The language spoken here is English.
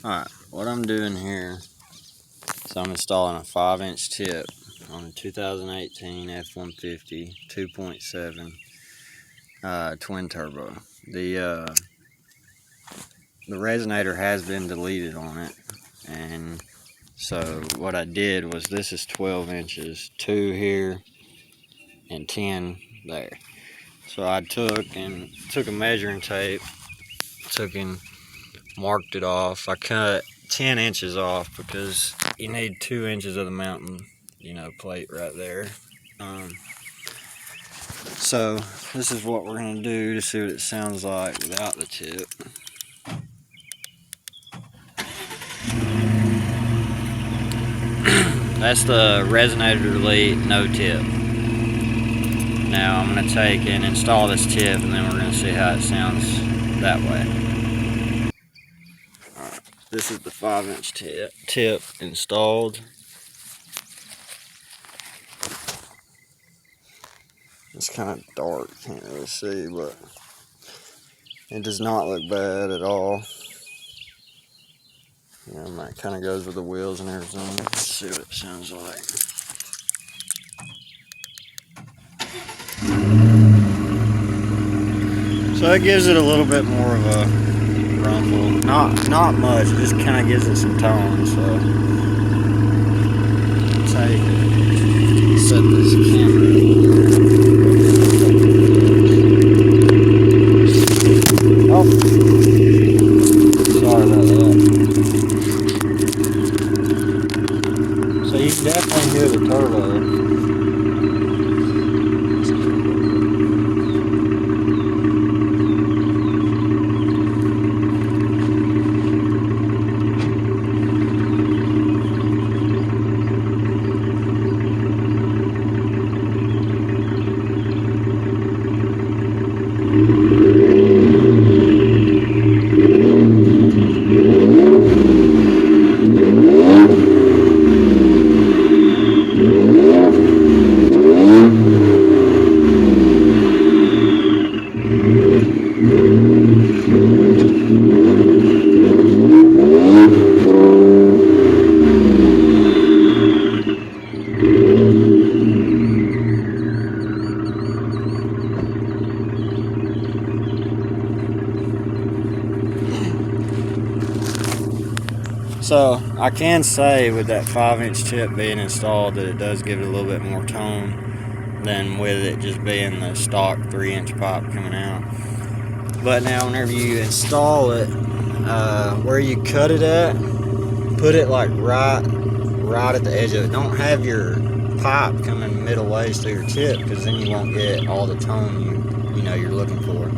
Alright, what I'm doing here is I'm installing a 5-inch tip on a 2018 F150 2.7 twin turbo. The resonator has been deleted on it, and so what I did was, this is 12 inches, 2 here and 10 there. So I took a measuring tape, marked it off. I cut 10 inches off because you need 2 inches of the mounting, plate right there. So this is what we're going to do to see what it sounds like without the tip. That's the resonator delete, no tip. Now I'm going to take and install this tip, and then we're going to see how it sounds that way. Alright, this is the 5-inch tip installed. It's kind of dark, can't really see, but it does not look bad at all. That kind of goes with the wheels and everything. Let's see what it sounds like. So it gives it a little bit more of a rumble. Not much, it just kind of gives it some tone. So take it, set this camera. Oh, sorry about that. So you can definitely hear the turbo. So I can say with that 5-inch tip being installed that it does give it a little bit more tone than with it just being the stock 3-inch pipe coming out. But now whenever you install it, where you cut it at, put it like right at the edge of it. Don't have your pipe coming middle ways through your tip, because then you won't get all the tone you're looking for.